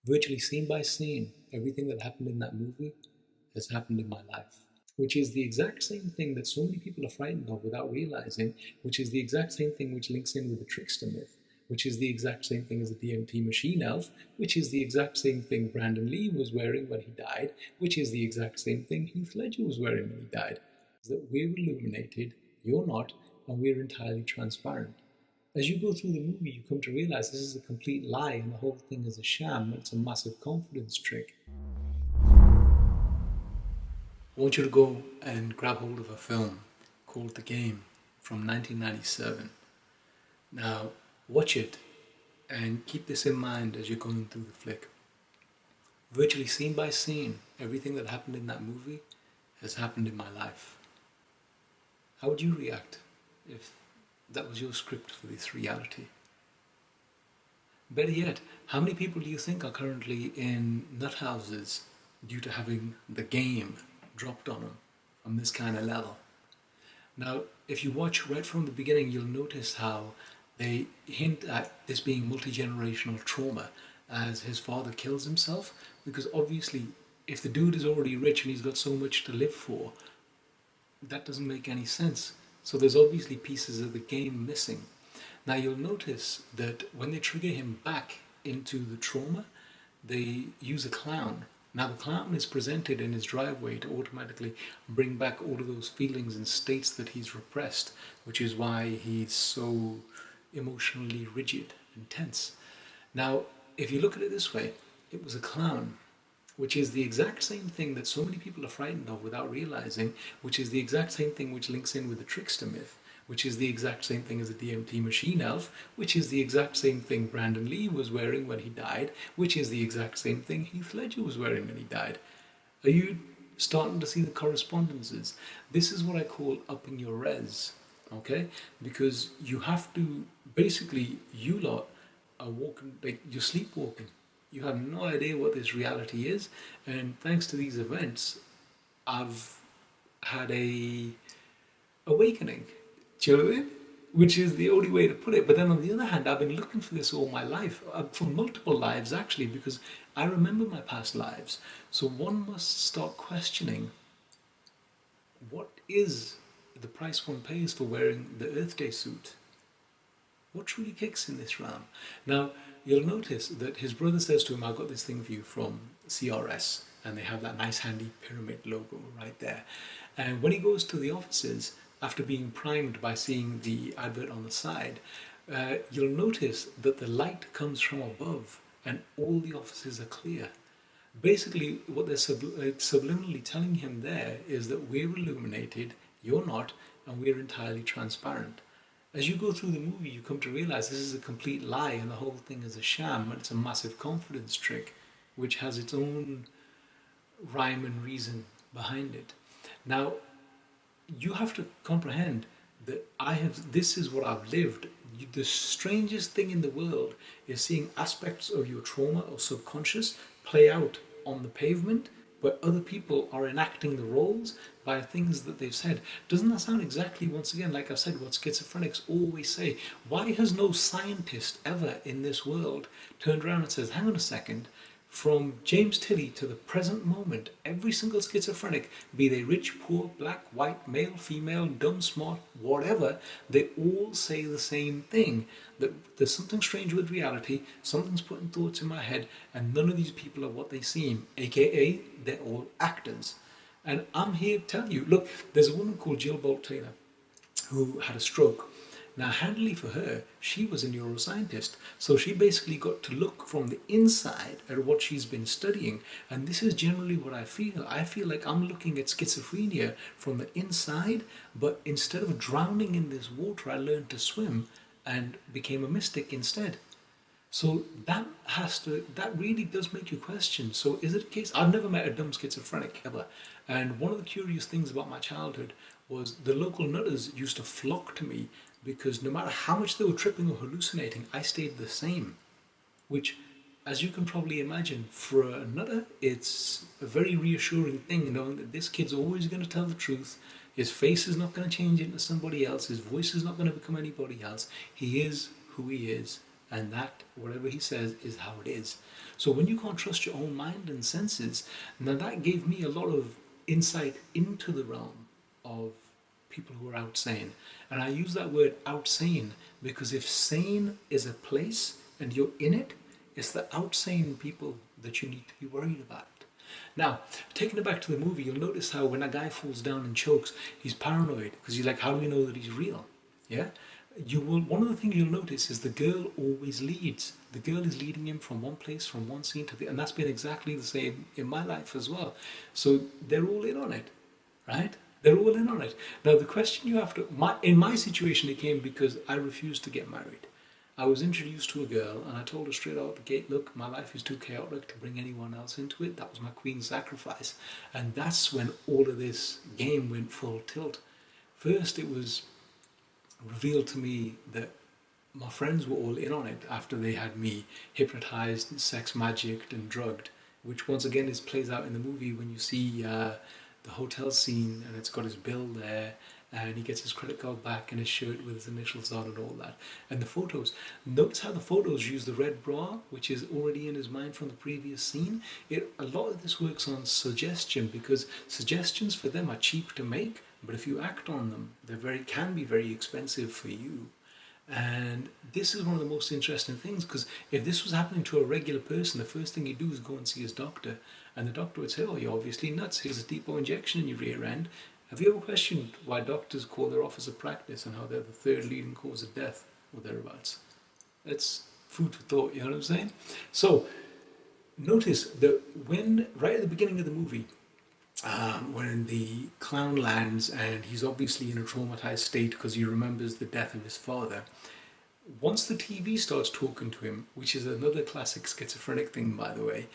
Virtually scene by scene, everything that happened in that movie has happened in my life, which is the exact same thing that so many people are frightened of without realizing, which is the exact same thing which links in with the trickster myth, which is the exact same thing as the DMT machine elf, which is the exact same thing Brandon Lee was wearing when he died, which is the exact same thing Heath Ledger was wearing when he died. That we're illuminated, you're not, and we're entirely transparent. As you go through the movie, you come to realize this is a complete lie and the whole thing is a sham. It's a massive confidence trick. I want you to go and grab hold of a film called The Game from 1997. Now, watch it and keep this in mind as you're going through the flick. Virtually scene by scene, everything that happened in that movie has happened in my life. How would you react if that was your script for this reality? Better yet, how many people do you think are currently in nut houses due to having The Game dropped on them on this kind of level? Now, if you watch right from the beginning, you'll notice how they hint at this being multi-generational trauma as his father kills himself, because obviously if the dude is already rich and he's got so much to live for, that doesn't make any sense. So there's obviously pieces of the game missing. Now you'll notice that when they trigger him back into the trauma, they use a clown. Now the clown is presented in his driveway to automatically bring back all of those feelings and states that he's repressed, which is why he's so emotionally rigid and tense. Now, if you look at it this way, it was a clown, which is the exact same thing that so many people are frightened of without realizing, which is the exact same thing which links in with the trickster myth, which is the exact same thing as the DMT machine elf, which is the exact same thing Brandon Lee was wearing when he died, which is the exact same thing Heath Ledger was wearing when he died. Are you starting to see the correspondences? This is what I call upping your res, okay? Because you have to, basically, you lot are walking, like you're sleepwalking. You have no idea what this reality is, and thanks to these events, I've had a awakening. Do you know what I mean? Which is the only way to put it. But then on the other hand, I've been looking for this all my life, for multiple lives actually, because I remember my past lives. So one must start questioning, what is the price one pays for wearing the Earth Day suit? What truly kicks in this realm? Now, you'll notice that his brother says to him, I've got this thing for you from CRS, and they have that nice handy pyramid logo right there. And when he goes to the offices, after being primed by seeing the advert on the side, you'll notice that the light comes from above and all the offices are clear. Basically, what they're subliminally telling him there is that we're illuminated, you're not, and we're entirely transparent. As you go through the movie, you come to realize this is a complete lie and the whole thing is a sham and it's a massive confidence trick which has its own rhyme and reason behind it. Now, you have to comprehend that this is what I've lived. The strangest thing in the world is seeing aspects of your trauma or subconscious play out on the pavement where other people are enacting the roles by things that they've said. Doesn't that sound exactly, once again, like I've said, what schizophrenics always say? Why has no scientist ever in this world turned around and says, hang on a second, from James Tilley to the present moment, every single schizophrenic, be they rich, poor, black, white, male, female, dumb, smart, whatever, they all say the same thing. That there's something strange with reality, something's putting thoughts in my head, and none of these people are what they seem, aka they're all actors. And I'm here to tell you, look, there's a woman called Jill Bolt Taylor who had a stroke. Now, handily for her, she was a neuroscientist, so she basically got to look from the inside at what she's been studying, and this is generally what I feel. I feel like I'm looking at schizophrenia from the inside, but instead of drowning in this water, I learned to swim and became a mystic instead. So that really does make you question. So is it a case? I've never met a dumb schizophrenic ever. And one of the curious things about my childhood was the local nutters used to flock to me because no matter how much they were tripping or hallucinating, I stayed the same. Which, as you can probably imagine, for a nutter, it's a very reassuring thing knowing that this kid's always going to tell the truth. His face is not going to change into somebody else. His voice is not going to become anybody else. He is who he is, and that whatever he says is how it is. So when you can't trust your own mind and senses, now that gave me a lot of insight into the realm of people who are outsane. And I use that word outsane because if sane is a place and you're in it, it's the outsane people that you need to be worried about. Now, taking it back to the movie, you'll notice how when a guy falls down and chokes, he's paranoid because he's like, how do we know that he's real? Yeah? You will. One of the things you'll notice is the girl always leads. The girl is leading him from one place, from one scene to the, and that's been exactly the same in my life as well. So they're all in on it, right? They're all in on it. Now the question you have to, in my situation, it came because I refused to get married. I was introduced to a girl and I told her straight out the gate, look, my life is too chaotic to bring anyone else into it. That was my queen sacrifice. And that's when all of this game went full tilt. First, it was revealed to me that my friends were all in on it after they had me hypnotized, sex magicked and drugged, which once again plays out in the movie when you see the hotel scene and it's got his bill there and he gets his credit card back and his shirt with his initials on and all that. And the photos, notice how the photos use the red bra, which is already in his mind from the previous scene. A lot of this works on suggestion because suggestions for them are cheap to make, but if you act on them, they can be very expensive for you. And this is one of the most interesting things because if this was happening to a regular person, the first thing you do is go and see his doctor, and the doctor would say, oh, you're obviously nuts, here's a depot injection in your rear end. Have you ever questioned why doctors call their office a practice and how they're the third leading cause of death or thereabouts? It's food for thought, you know what I'm saying? So notice that when, right at the beginning of the movie, when the clown lands and he's obviously in a traumatized state because he remembers the death of his father, once the TV starts talking to him, which is another classic schizophrenic thing, by the way,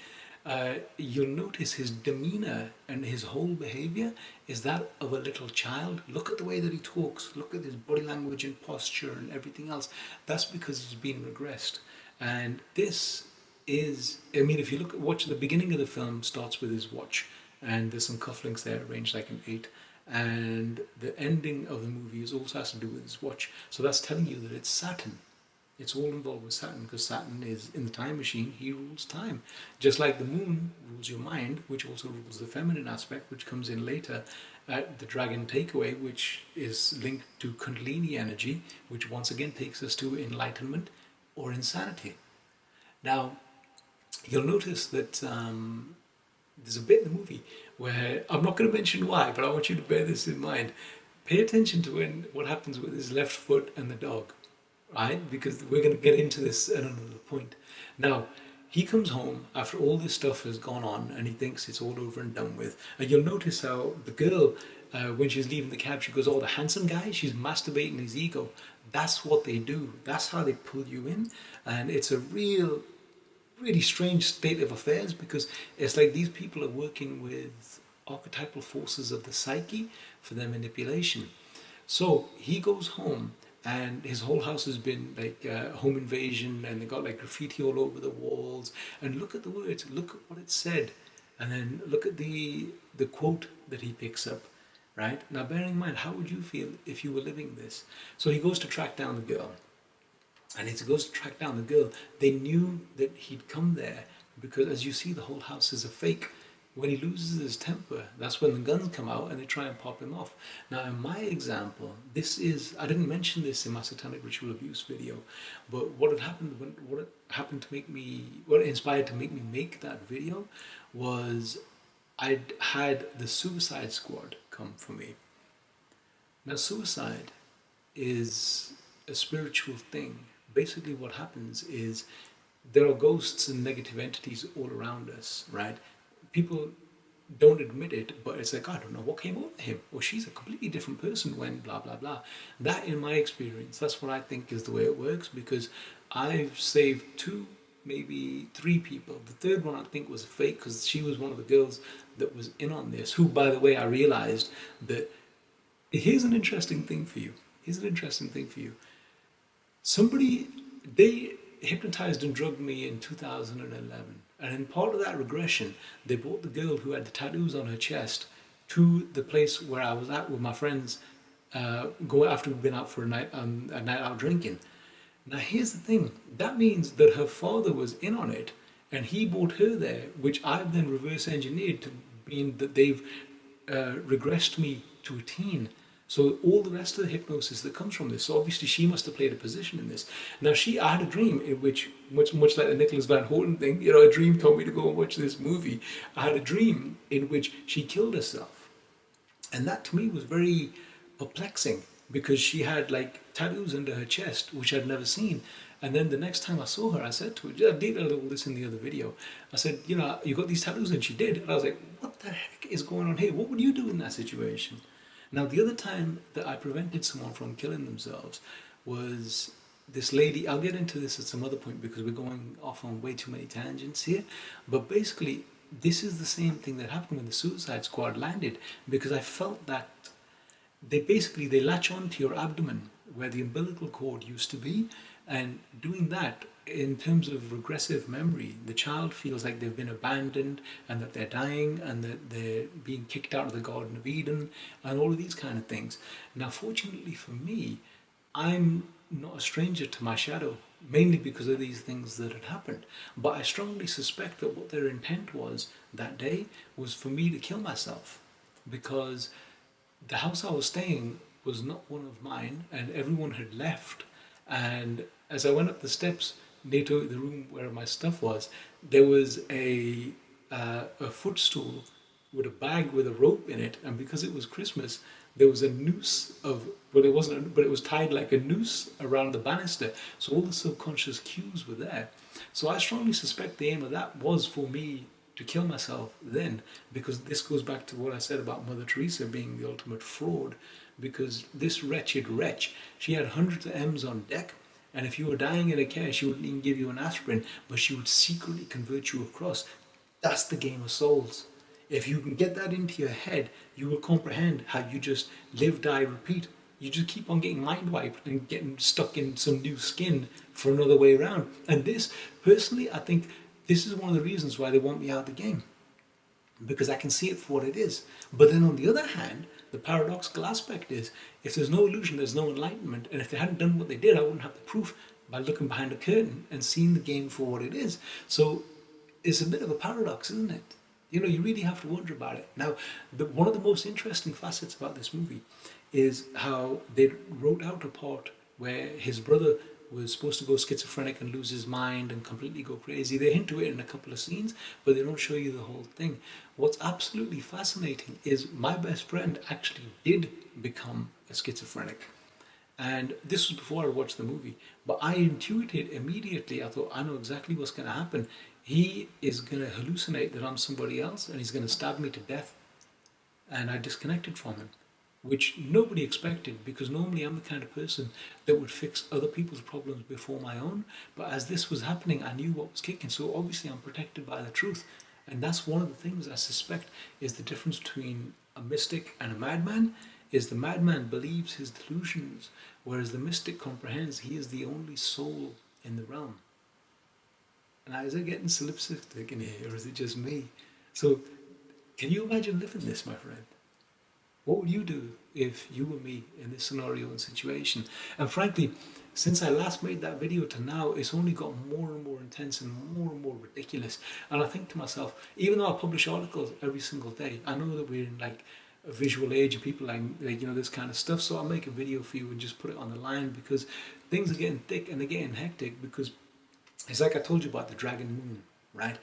you'll notice his demeanor and his whole behavior is that of a little child. Look at the way that he talks, look at his body language and posture and everything else. That's because he's been regressed. And this is, I mean, if you watch the beginning of the film starts with his watch, and there's some cufflinks there arranged like an 8, and the ending of the movie also has to do with his watch. So that's telling you that it's Saturn. It's all involved with Saturn because Saturn is in the time machine. He rules time, just like the moon rules your mind, which also rules the feminine aspect, which comes in later at the dragon takeaway, which is linked to Kundalini energy, which once again takes us to enlightenment or insanity. Now, you'll notice that there's a bit in the movie where I'm not going to mention why, but I want you to bear this in mind. Pay attention to what happens with his left foot and the dog. Right? Because we're going to get into this at another point. Now, he comes home after all this stuff has gone on and he thinks it's all over and done with. And you'll notice how the girl, when she's leaving the cab, she goes, oh, the handsome guy, she's masturbating his ego. That's what they do. That's how they pull you in. And it's a really strange state of affairs because it's like these people are working with archetypal forces of the psyche for their manipulation. So he goes home and his whole house has been like home invasion and they got like graffiti all over the walls. And look at the words, look at what it said. And then look at the quote that he picks up, right? Now bearing in mind, how would you feel if you were living this? So he goes to track down the girl. And as he goes to track down the girl, they knew that he'd come there because as you see, the whole house is a fake. When he loses his temper, that's when the guns come out and they try and pop him off. Now, in my example, I didn't mention this in my satanic ritual abuse video, but what inspired to make me make that video was I'd had the Suicide Squad come for me. Now, suicide is a spiritual thing. Basically, what happens is there are ghosts and negative entities all around us, right? People don't admit it, but it's like, I don't know what came over him, or she's a completely different person when blah, blah, blah. That, in my experience, that's what I think is the way it works, because I've saved 2, maybe 3 people. The third one I think was a fake, because she was one of the girls that was in on this, who, by the way, I realized that, here's an interesting thing for you. They hypnotized and drugged me in 2011. And in part of that regression, they brought the girl who had the tattoos on her chest to the place where I was at with my friends, after we'd been out for a night out drinking. Now, here's the thing, that means that her father was in on it and he brought her there, which I've then reverse engineered to mean that they've regressed me to a teen. So all the rest of the hypnosis that comes from this, so obviously she must have played a position in this. Now I had a dream in which, much like the Nicholas Van Houten thing, a dream told me to go and watch this movie. I had a dream in which she killed herself, and that to me was very perplexing because she had like tattoos under her chest, which I'd never seen. And then the next time I saw her, I said to her, I detailed all this in the other video. I said, you got these tattoos? And she did. And I was like, what the heck is going on here? What would you do in that situation? Now, the other time that I prevented someone from killing themselves was this lady. I'll get into this at some other point because we're going off on way too many tangents here. But basically, this is the same thing that happened when the Suicide Squad landed, because I felt that they latch onto your abdomen where the umbilical cord used to be, and doing that, in terms of regressive memory, the child feels like they've been abandoned and that they're dying and that they're being kicked out of the Garden of Eden and all of these kind of things. Now, fortunately for me, I'm not a stranger to my shadow, mainly because of these things that had happened. But I strongly suspect that what their intent was that day was for me to kill myself, because the house I was staying was not one of mine and everyone had left. And as I went up the steps near to the room where my stuff was, there was a footstool with a bag with a rope in it, and because it was Christmas, there was a noose of, well, it wasn't, but it was tied like a noose around the banister. So all the subconscious cues were there. So I strongly suspect the aim of that was for me to kill myself then, because this goes back to what I said about Mother Teresa being the ultimate fraud, because this wretched wretch, she had hundreds of M's on deck, and if you were dying in a care, she wouldn't even give you an aspirin, but she would secretly convert you across. That's the game of souls. If you can get that into your head, you will comprehend how you just live, die, repeat. You just keep on getting mind wiped and getting stuck in some new skin for another way around. And this, personally, I think this is one of the reasons why they want me out of the game, because I can see it for what it is. But then on the other hand, the paradoxical aspect is, if there's no illusion, there's no enlightenment. And if they hadn't done what they did, I wouldn't have the proof by looking behind a curtain and seeing the game for what it is. So it's a bit of a paradox, isn't it? You really have to wonder about it. Now, one of the most interesting facets about this movie is how they wrote out a part where his brother was supposed to go schizophrenic and lose his mind and completely go crazy. They hint to it in a couple of scenes, but they don't show you the whole thing. What's absolutely fascinating is my best friend actually did become a schizophrenic. And this was before I watched the movie, but I intuited immediately. I thought, I know exactly what's going to happen. He is going to hallucinate that I'm somebody else and he's going to stab me to death. And I disconnected from him, which nobody expected, because normally I'm the kind of person that would fix other people's problems before my own. But as this was happening, I knew what was kicking. So obviously I'm protected by the truth. And that's one of the things I suspect is the difference between a mystic and a madman, is the madman believes his delusions, whereas the mystic comprehends he is the only soul in the realm. Now, is it getting solipsistic in here, or is it just me? So, can you imagine living this, my friend? What would you do if you were me in this scenario and situation? And frankly, since I last made that video to now, it's only got more and more intense and more ridiculous. And I think to myself, even though I publish articles every single day, I know that we're in like a visual age and people like this kind of stuff. So I'll make a video for you and just put it on the line, because things are getting thick and they're getting hectic, because it's like I told you about the dragon moon, right?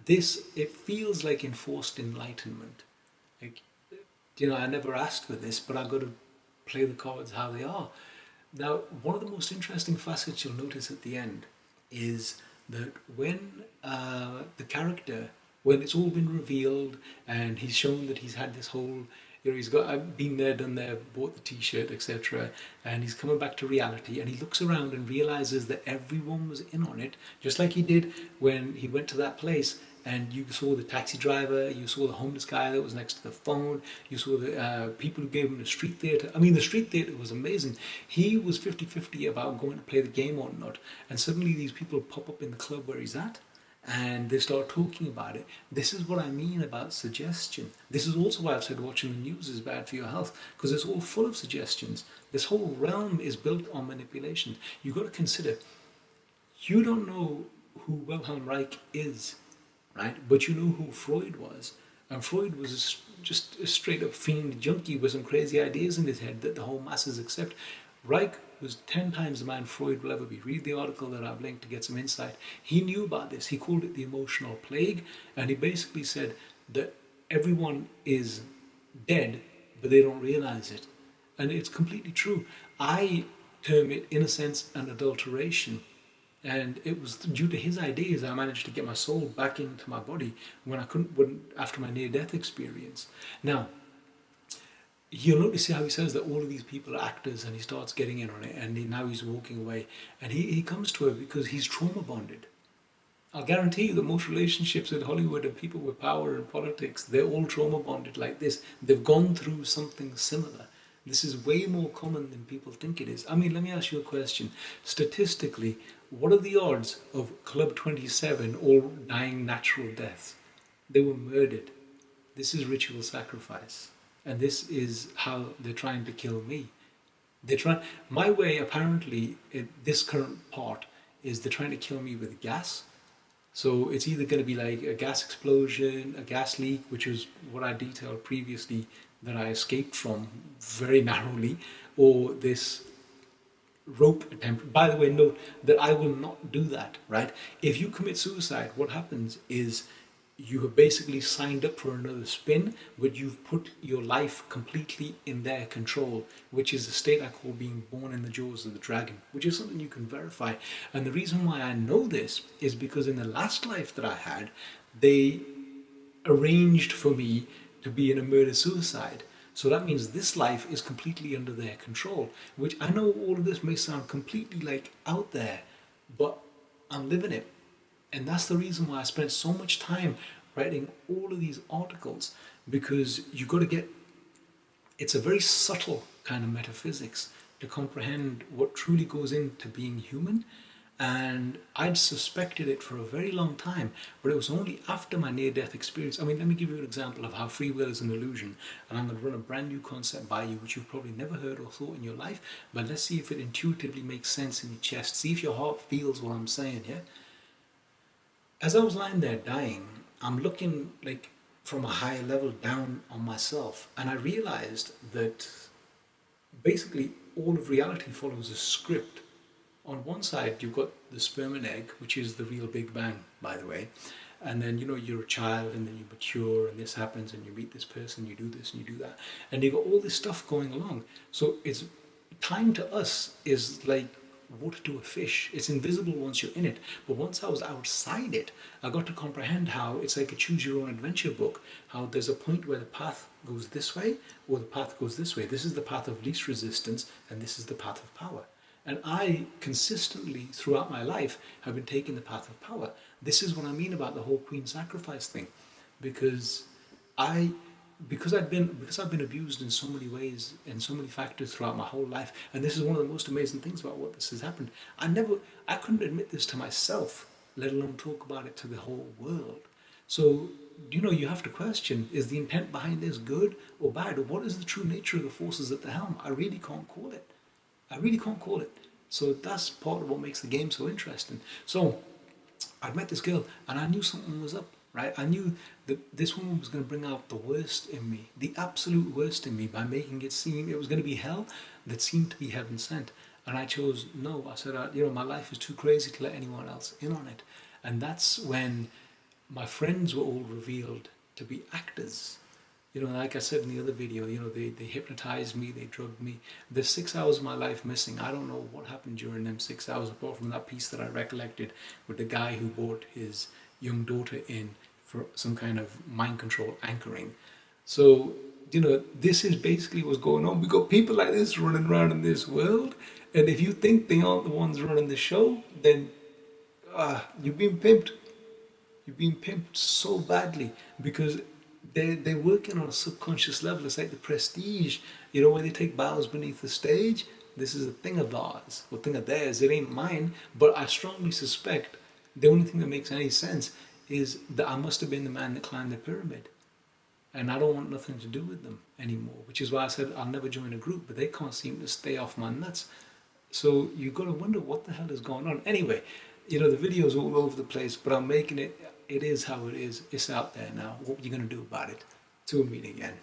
It feels like enforced enlightenment. Like, I never asked for this, but I've got to play the cards how they are. Now, one of the most interesting facets you'll notice at the end is that when the character, when it's all been revealed and he's shown that he's had this whole, he's got, I've been there, done there, bought the t-shirt, etc. And he's coming back to reality, and he looks around and realizes that everyone was in on it, just like he did when he went to that place. And you saw the taxi driver, you saw the homeless guy that was next to the phone, you saw the people who gave him the street theatre. I mean, the street theatre was amazing. He was 50-50 about going to play the game or not. And suddenly these people pop up in the club where he's at, and they start talking about it. This is what I mean about suggestion. This is also why I've said watching the news is bad for your health, because it's all full of suggestions. This whole realm is built on manipulation. You've got to consider, you don't know who Wilhelm Reich is, right? But you know who Freud was. And Freud was just a straight up fiend junkie with some crazy ideas in his head that the whole masses accept. Reich was 10 times the man Freud will ever be. Read the article that I've linked to get some insight. He knew about this. He called it the emotional plague, and he basically said that everyone is dead, but they don't realize it. And it's completely true. I term it, in a sense, an adulteration. And it was due to his ideas I managed to get my soul back into my body when I couldn't, after my near-death experience. Now, you'll notice how he says that all of these people are actors, and he starts getting in on it, and now he's walking away. And he comes to it because he's trauma bonded. I'll guarantee you that most relationships in Hollywood and people with power and politics, they're all trauma bonded like this. They've gone through something similar. This is way more common than people think it is. I mean, let me ask you a question. Statistically, what are the odds of Club 27 all dying natural deaths? They were murdered. This is ritual sacrifice. And this is how they're trying to kill me. My way, apparently, this current part is they're trying to kill me with gas. So it's either going to be like a gas explosion, a gas leak, which is what I detailed previously that I escaped from very narrowly, or this rope attempt. By the way, note that I will not do that, right? If you commit suicide, what happens is you have basically signed up for another spin, but you've put your life completely in their control, which is a state I call being born in the jaws of the dragon, which is something you can verify. And the reason why I know this is because in the last life that I had, they arranged for me to be in a murder-suicide. So that means this life is completely under their control, which I know all of this may sound completely like out there, but I'm living it. And that's the reason why I spent so much time writing all of these articles, because you got to get, it's a very subtle kind of metaphysics to comprehend what truly goes into being human. And I'd suspected it for a very long time, but it was only after my near-death experience. I mean, let me give you an example of how free will is an illusion, and I'm going to run a brand new concept by you, which you've probably never heard or thought in your life, but let's see if it intuitively makes sense in your chest. See if your heart feels what I'm saying, yeah? As I was lying there dying, I'm looking like from a higher level down on myself, and I realized that basically all of reality follows a script. On one side, you've got the sperm and egg, which is the real Big Bang, by the way. And then, you're a child, and then you mature, and this happens, and you meet this person, you do this, and you do that. And you've got all this stuff going along. So it's time to us is like water to a fish. It's invisible once you're in it. But once I was outside it, I got to comprehend how it's like a choose your own adventure book, how there's a point where the path goes this way, or the path goes this way. This is the path of least resistance, and this is the path of power. And I consistently, throughout my life, have been taking the path of power. This is what I mean about the whole queen sacrifice thing, because I've been abused in so many ways, in so many factors throughout my whole life. And this is one of the most amazing things about what this has happened. I couldn't admit this to myself, let alone talk about it to the whole world. So, you have to question, is the intent behind this good or bad? Or what is the true nature of the forces at the helm? I really can't call it. So that's part of what makes the game so interesting. So I'd met this girl, and I knew something was up, right? I knew that this woman was going to bring out the worst in me, the absolute worst in me, by making it seem it was going to be hell that seemed to be heaven sent. And I chose no. I said, my life is too crazy to let anyone else in on it. And that's when my friends were all revealed to be actors. Like I said in the other video, they hypnotized me, they drugged me. There's 6 hours of my life missing. I don't know what happened during them 6 hours, apart from that piece that I recollected with the guy who brought his young daughter in for some kind of mind control anchoring. So, this is basically what's going on. We got people like this running around in this world, and if you think they aren't the ones running the show, then you've been pimped. You've been pimped so badly, because they're working on a subconscious level. It's like the Prestige, when they take bows beneath the stage. This is a thing of ours, or thing of theirs. It ain't mine, but I strongly suspect The only thing that makes any sense is that I must have been the man that climbed the pyramid. And I don't want nothing to do with them anymore, which is why I said I'll never join a group, but they can't seem to stay off my nuts. So you've got to wonder what the hell is going on. Anyway, the video's all over the place, but I'm making it, it is how it is. It's out there now. What are you going to do about it? Till we meet again.